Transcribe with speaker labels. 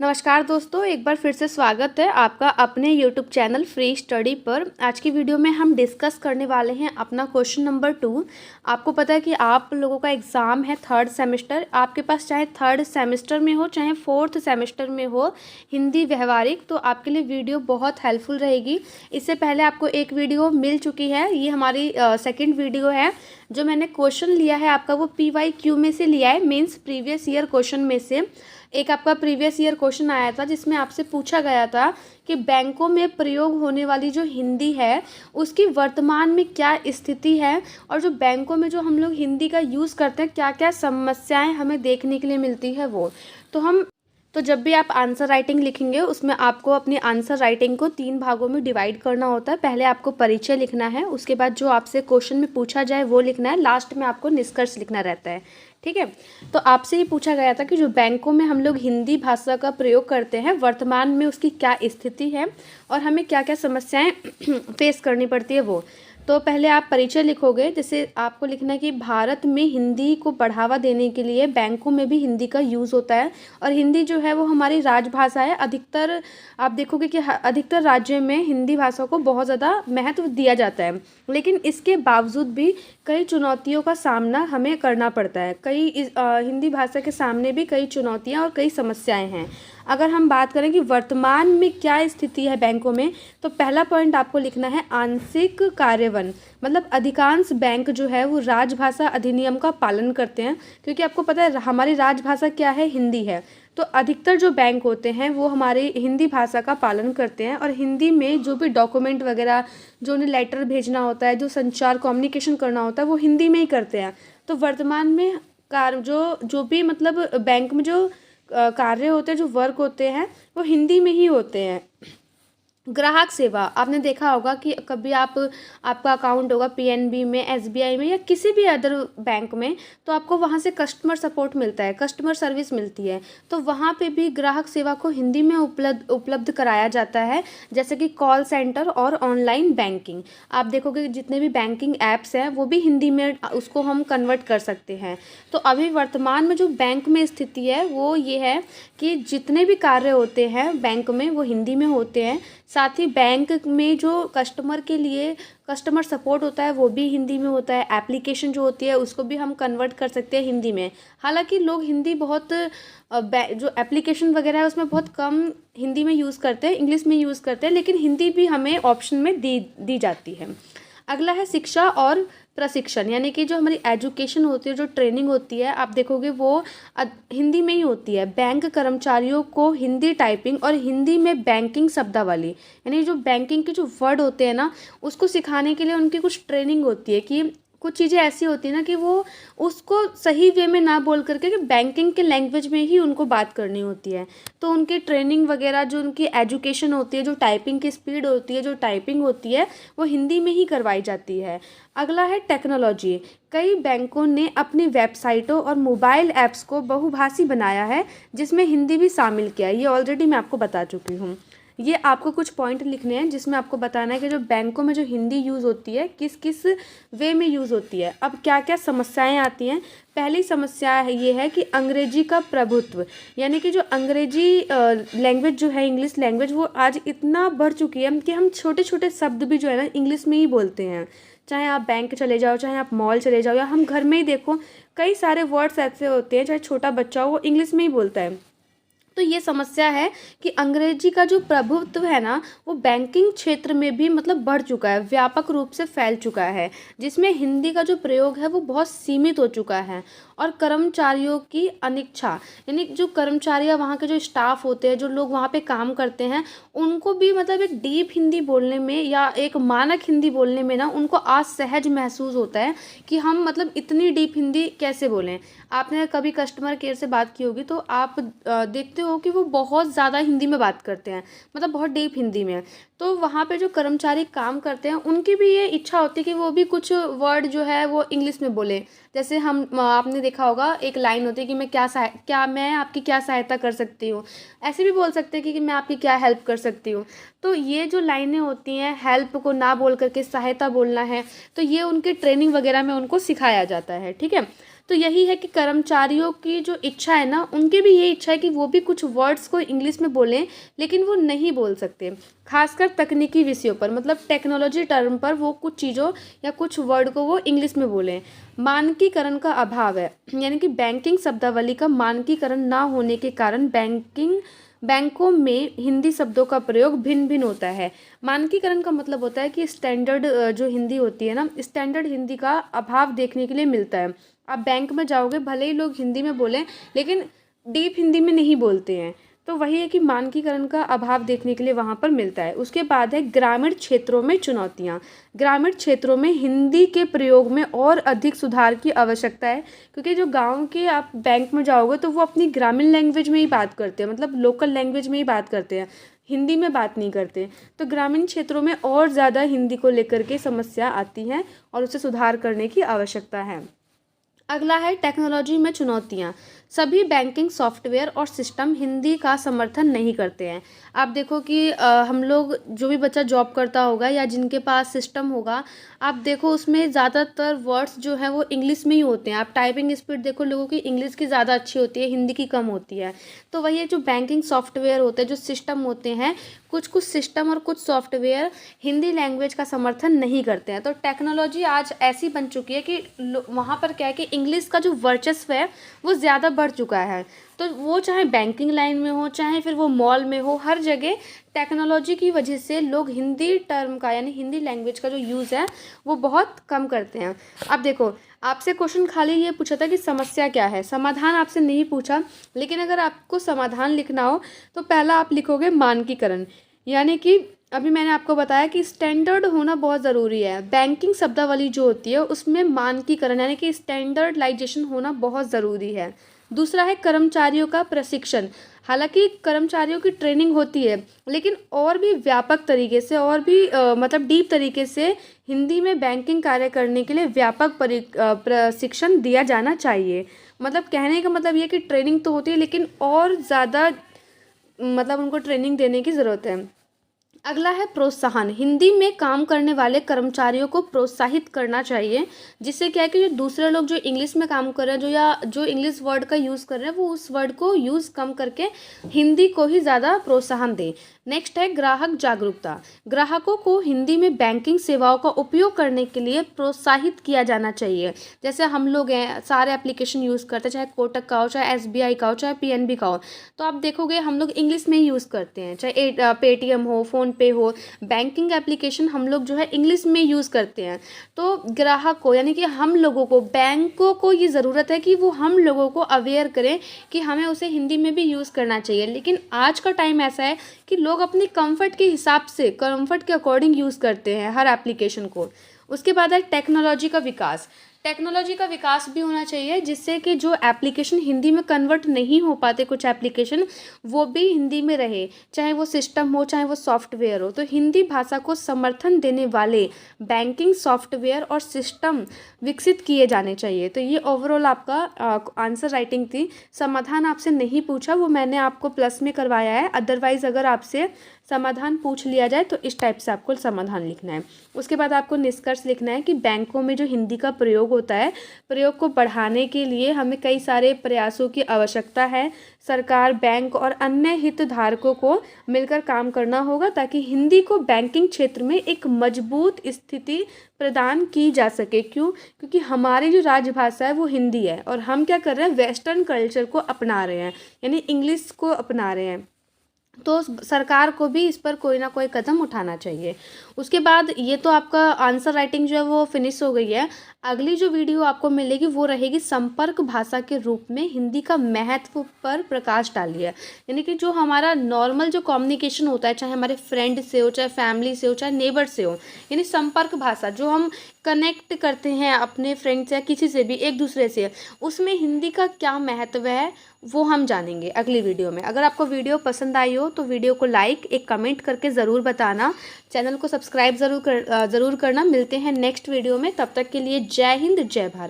Speaker 1: नमस्कार दोस्तों, एक बार फिर से स्वागत है आपका अपने YouTube चैनल फ्री स्टडी पर। आज की वीडियो में हम डिस्कस करने वाले हैं अपना क्वेश्चन नंबर 2। आपको पता है कि आप लोगों का एग्ज़ाम है थर्ड सेमेस्टर। आपके पास चाहे थर्ड सेमेस्टर में हो चाहे फोर्थ सेमेस्टर में हो हिंदी व्यवहारिक, तो आपके लिए वीडियो बहुत हेल्पफुल रहेगी। इससे पहले आपको एक वीडियो मिल चुकी है, ये हमारी सेकेंड वीडियो है। जो मैंने क्वेश्चन लिया है आपका वो PYQ में से लिया है, मीन्स प्रीवियस ईयर क्वेश्चन में से। एक आपका प्रीवियस ईयर क्वेश्चन आया था जिसमें आपसे पूछा गया था कि बैंकों में प्रयोग होने वाली जो हिंदी है उसकी वर्तमान में क्या स्थिति है, और जो बैंकों में जो हम लोग हिंदी का यूज़ करते हैं क्या क्या समस्याएं हमें देखने के लिए मिलती है वो। तो जब भी आप आंसर राइटिंग लिखेंगे उसमें आपको अपनी आंसर राइटिंग को 3 भागों में डिवाइड करना होता है। पहले आपको परिचय लिखना है, उसके बाद जो आपसे क्वेश्चन में पूछा जाए वो लिखना है, लास्ट में आपको निष्कर्ष लिखना रहता है। ठीक है, तो आपसे ये पूछा गया था कि जो बैंकों में हम लोग हिंदी भाषा का प्रयोग करते हैं वर्तमान में उसकी क्या स्थिति है और हमें क्या क्या समस्याएं फेस करनी पड़ती है वो। तो पहले आप परिचय लिखोगे, जैसे आपको लिखना है कि भारत में हिंदी को बढ़ावा देने के लिए बैंकों में भी हिंदी का यूज़ होता है, और हिंदी जो है वो हमारी राजभाषा है। अधिकतर आप देखोगे कि अधिकतर राज्यों में हिंदी भाषा को बहुत ज़्यादा महत्व दिया जाता है, लेकिन इसके बावजूद भी कई चुनौतियों का सामना हमें करना पड़ता है। हिंदी भाषा के सामने भी कई चुनौतियाँ और कई समस्याएँ हैं। अगर हम बात करें कि वर्तमान में क्या स्थिति है बैंकों में, तो पहला पॉइंट आपको लिखना है आंशिक कार्यान्वयन। मतलब अधिकांश बैंक जो है वो राजभाषा अधिनियम का पालन करते हैं, क्योंकि आपको पता है हमारी राजभाषा क्या है, हिंदी है। तो अधिकतर जो बैंक होते हैं वो हमारे हिंदी भाषा का पालन करते हैं, और हिंदी में जो भी डॉक्यूमेंट वगैरह, जो उन्हें लेटर भेजना होता है, जो संचार कम्युनिकेशन करना होता है वो हिंदी में ही करते हैं। तो वर्तमान में जो भी मतलब बैंक में जो कार्य होते हैं, जो वर्क होते हैं वो हिंदी में ही होते हैं। ग्राहक सेवा, आपने देखा होगा कि कभी आपका अकाउंट होगा PNB में, SBI में या किसी भी अदर बैंक में, तो आपको वहाँ से कस्टमर सपोर्ट मिलता है, कस्टमर सर्विस मिलती है। तो वहाँ पे भी ग्राहक सेवा को हिंदी में उपलब्ध कराया जाता है, जैसे कि कॉल सेंटर और ऑनलाइन बैंकिंग। आप देखोगे जितने भी बैंकिंग ऐप्स हैं वो भी हिंदी में उसको हम कन्वर्ट कर सकते हैं। तो अभी वर्तमान में जो बैंक में स्थिति है वो ये है कि जितने भी कार्य होते हैं बैंक में वो हिंदी में होते हैं। साथ ही बैंक में जो कस्टमर के लिए कस्टमर सपोर्ट होता है वो भी हिंदी में होता है। एप्लीकेशन जो होती है उसको भी हम कन्वर्ट कर सकते हैं हिंदी में। हालांकि लोग हिंदी बहुत जो एप्लीकेशन वगैरह है उसमें बहुत कम हिंदी में यूज़ करते हैं, इंग्लिश में यूज़ करते हैं, लेकिन हिंदी भी हमें ऑप्शन में दी जाती है। अगला है शिक्षा और प्रशिक्षण, यानी कि जो हमारी एजुकेशन होती है, जो ट्रेनिंग होती है, आप देखोगे वो हिंदी में ही होती है। बैंक कर्मचारियों को हिंदी टाइपिंग और हिंदी में बैंकिंग शब्दावली, यानी जो बैंकिंग के जो वर्ड होते हैं ना उसको सिखाने के लिए उनकी कुछ ट्रेनिंग होती है कि कुछ चीज़ें ऐसी होती है ना कि वो उसको सही वे में ना बोल करके कि बैंकिंग के लैंग्वेज में ही उनको बात करनी होती है। तो उनकी ट्रेनिंग वगैरह, जो उनकी एजुकेशन होती है, जो टाइपिंग की स्पीड होती है, जो टाइपिंग होती है वो हिंदी में ही करवाई जाती है। अगला है टेक्नोलॉजी। कई बैंकों ने अपनी वेबसाइटों और मोबाइल ऐप्स को बहुभाषी बनाया है, जिसमें हिंदी भी शामिल किया है। ये ऑलरेडी मैं आपको बता चुकी हूँ। ये आपको कुछ पॉइंट लिखने हैं जिसमें आपको बताना है कि जो बैंकों में जो हिंदी यूज़ होती है किस किस वे में यूज़ होती है। अब क्या क्या समस्याएं आती हैं। पहली समस्या है ये है कि अंग्रेजी का प्रभुत्व, यानी कि जो अंग्रेजी लैंग्वेज जो है, इंग्लिश लैंग्वेज, वो आज इतना बढ़ चुकी है कि हम छोटे छोटे शब्द भी जो है ना इंग्लिश में ही बोलते हैं। चाहे आप बैंक चले जाओ, चाहे आप मॉल चले जाओ, या हम घर में ही देखो, कई सारे वर्ड्स ऐसे होते हैं, चाहे छोटा बच्चा हो वो इंग्लिश में ही बोलता है। तो ये समस्या है कि अंग्रेजी का जो प्रभुत्व है ना वो बैंकिंग क्षेत्र में भी मतलब बढ़ चुका है, व्यापक रूप से फैल चुका है, जिसमें हिंदी का जो प्रयोग है वो बहुत सीमित हो चुका है। और कर्मचारियों की अनिच्छा, यानी जो कर्मचारी, वहाँ के जो स्टाफ होते हैं, जो लोग वहाँ पे काम करते हैं, उनको भी मतलब एक डीप हिंदी बोलने में या एक मानक हिंदी बोलने में ना उनको असहज महसूस होता है कि हम मतलब इतनी डीप हिंदी कैसे बोलें। आपने कभी कस्टमर केयर से बात की होगी तो आप देखते हो कि वो बहुत ज़्यादा हिंदी में बात करते हैं, मतलब बहुत डीप हिंदी में। तो वहाँ पे जो कर्मचारी काम करते हैं उनकी भी ये इच्छा होती है कि वो भी कुछ वर्ड जो है वो इंग्लिश में बोले। जैसे आपने देखा होगा एक लाइन होती है कि मैं आपकी क्या सहायता कर सकती हूँ। ऐसे भी बोल सकते हैं कि मैं आपकी क्या हेल्प कर सकती हूँ। तो ये जो लाइनें होती हैं, हेल्प को ना बोल करके सहायता बोलना है, तो ये उनके ट्रेनिंग वगैरह में उनको सिखाया जाता है। ठीक है, तो यही है कि कर्मचारियों की जो इच्छा है ना, उनकी भी ये इच्छा है कि वो भी कुछ वर्ड्स को इंग्लिश में बोलें, लेकिन वो नहीं बोल सकते। खासकर तकनीकी विषयों पर, मतलब टेक्नोलॉजी टर्म पर वो कुछ चीज़ों या कुछ वर्ड को वो इंग्लिश में बोलें। मानकीकरण का अभाव है, यानी कि बैंकिंग शब्दावली का मानकीकरण ना होने के कारण बैंकों में हिंदी शब्दों का प्रयोग भिन्न भिन्न होता है। मानकीकरण का मतलब होता है कि स्टैंडर्ड जो हिंदी होती है ना, स्टैंडर्ड हिंदी का अभाव देखने के लिए मिलता है। आप बैंक में जाओगे, भले ही लोग हिंदी में बोलें, लेकिन डीप हिंदी में नहीं बोलते हैं। तो वही है कि मानकीकरण का अभाव देखने के लिए वहाँ पर मिलता है। उसके बाद है ग्रामीण क्षेत्रों में चुनौतियाँ। ग्रामीण क्षेत्रों में हिंदी के प्रयोग में और अधिक सुधार की आवश्यकता है, क्योंकि जो गांव के आप बैंक में जाओगे तो वो अपनी ग्रामीण लैंग्वेज में ही बात करते हैं, मतलब लोकल लैंग्वेज में ही बात करते हैं, हिंदी में बात नहीं करते। तो ग्रामीण क्षेत्रों में और ज़्यादा हिंदी को लेकर के समस्या आती हैं और उसे सुधार करने की आवश्यकता है। अगला है टेक्नोलॉजी में चुनौतियाँ। सभी बैंकिंग सॉफ्टवेयर और सिस्टम हिंदी का समर्थन नहीं करते हैं। आप देखो कि हम लोग, जो भी बच्चा जॉब करता होगा या जिनके पास सिस्टम होगा, आप देखो उसमें ज़्यादातर वर्ड्स जो हैं वो इंग्लिश में ही होते हैं। आप टाइपिंग स्पीड देखो लोगों की इंग्लिश की ज़्यादा अच्छी होती है, हिंदी की कम होती है। तो वही है, जो बैंकिंग सॉफ्टवेयर होते हैं, जो सिस्टम होते हैं, कुछ सिस्टम और कुछ सॉफ्टवेयर हिंदी लैंग्वेज का समर्थन नहीं करते हैं। तो टेक्नोलॉजी आज ऐसी बन चुकी है कि वहाँ पर क्या है कि इंग्लिश का जो वर्चस्व है वो ज़्यादा बढ़ चुका है। तो वो चाहे बैंकिंग लाइन में हो, चाहे फिर वो मॉल में हो, हर जगह टेक्नोलॉजी की वजह से लोग हिंदी टर्म का, यानी हिंदी लैंग्वेज का जो यूज़ है वो बहुत कम करते हैं। अब देखो, आपसे क्वेश्चन खाली ये पूछा था कि समस्या क्या है, समाधान आपसे नहीं पूछा। लेकिन अगर आपको समाधान लिखना हो तो पहला आप लिखोगे मानकीकरण, यानी कि अभी मैंने आपको बताया कि स्टैंडर्ड होना बहुत ज़रूरी है। बैंकिंग शब्दावली जो होती है उसमें मानकीकरण यानी कि स्टैंडर्डलाइजेशन होना बहुत ज़रूरी है। दूसरा है कर्मचारियों का प्रशिक्षण। हालांकि कर्मचारियों की ट्रेनिंग होती है, लेकिन और भी व्यापक तरीके से और भी मतलब डीप तरीके से हिंदी में बैंकिंग कार्य करने के लिए व्यापक प्रशिक्षण दिया जाना चाहिए। मतलब कहने का मतलब ये कि ट्रेनिंग तो होती है, लेकिन और ज़्यादा मतलब उनको ट्रेनिंग देने की ज़रूरत है। अगला है प्रोत्साहन। हिंदी में काम करने वाले कर्मचारियों को प्रोत्साहित करना चाहिए, जिससे क्या है कि जो दूसरे लोग जो इंग्लिश में काम कर रहे हैं, जो इंग्लिश वर्ड का यूज़ कर रहे हैं, वो उस वर्ड को यूज़ कम करके हिंदी को ही ज़्यादा प्रोत्साहन दें। नेक्स्ट है ग्राहक जागरूकता। ग्राहकों को हिंदी में बैंकिंग सेवाओं का उपयोग करने के लिए प्रोत्साहित किया जाना चाहिए। जैसे हम लोग हैं, सारे एप्लीकेशन यूज़ करते हैं, चाहे कोटक का हो, चाहे SBI का हो, चाहे PNB का हो, तो आप देखोगे हम लोग इंग्लिश में ही यूज़ करते हैं। चाहे पेटीएम हो, फ़ोनपे हो, बैंकिंग एप्लीकेशन हम लोग जो है इंग्लिश में यूज़ करते हैं। तो ग्राहक को, यानी कि हम लोगों को, बैंकों को ये ज़रूरत है कि वो हम लोगों को अवेयर करें कि हमें उसे हिंदी में भी यूज़ करना चाहिए। लेकिन आज का टाइम ऐसा है कि लोग अपने कंफर्ट के हिसाब से, कंफर्ट के अकॉर्डिंग यूज़ करते हैं हर एप्लीकेशन को। उसके बाद है टेक्नोलॉजी का विकास। टेक्नोलॉजी का विकास भी होना चाहिए, जिससे कि जो एप्लीकेशन हिंदी में कन्वर्ट नहीं हो पाते, कुछ एप्लीकेशन, वो भी हिंदी में रहे, चाहे वो सिस्टम हो, चाहे वो सॉफ्टवेयर हो। तो हिंदी भाषा को समर्थन देने वाले बैंकिंग सॉफ्टवेयर और सिस्टम विकसित किए जाने चाहिए। तो ये ओवरऑल आपका आंसर राइटिंग थी। समाधान आपसे नहीं पूछा, वो मैंने आपको प्लस में करवाया है। अदरवाइज़ अगर आपसे समाधान पूछ लिया जाए तो इस टाइप से आपको समाधान लिखना है। उसके बाद आपको निष्कर्ष लिखना है कि बैंकों में जो हिंदी का प्रयोग होता है, प्रयोग को बढ़ाने के लिए हमें कई सारे प्रयासों की आवश्यकता है। सरकार, बैंक और अन्य हितधारकों को मिलकर काम करना होगा, ताकि हिंदी को बैंकिंग क्षेत्र में एक मजबूत स्थिति प्रदान की जा सके। क्यों? क्योंकि हमारी जो राजभाषा है वो हिंदी है, और हम क्या कर रहे हैं, वेस्टर्न कल्चर को अपना रहे हैं, यानी इंग्लिश को अपना रहे हैं। तो सरकार को भी इस पर कोई ना कोई कदम उठाना चाहिए। उसके बाद ये तो आपका आंसर राइटिंग जो है वो फिनिश हो गई है। अगली जो वीडियो आपको मिलेगी वो रहेगी संपर्क भाषा के रूप में हिंदी का महत्व पर प्रकाश डालिए। यानी कि जो हमारा नॉर्मल जो कम्युनिकेशन होता है, चाहे हमारे फ्रेंड से हो, चाहे फैमिली से हो, चाहे नेबर से हो, यानी संपर्क भाषा जो हम कनेक्ट करते हैं अपने फ्रेंड से या किसी से भी एक दूसरे से, उसमें हिंदी का क्या महत्व है वो हम जानेंगे अगली वीडियो में। अगर आपको वीडियो पसंद आई हो तो वीडियो को लाइक, एक कमेंट करके ज़रूर बताना। चैनल को सब्सक्राइब ज़रूर करना। मिलते हैं नेक्स्ट वीडियो में, तब तक के लिए जय हिंद, जय भारत।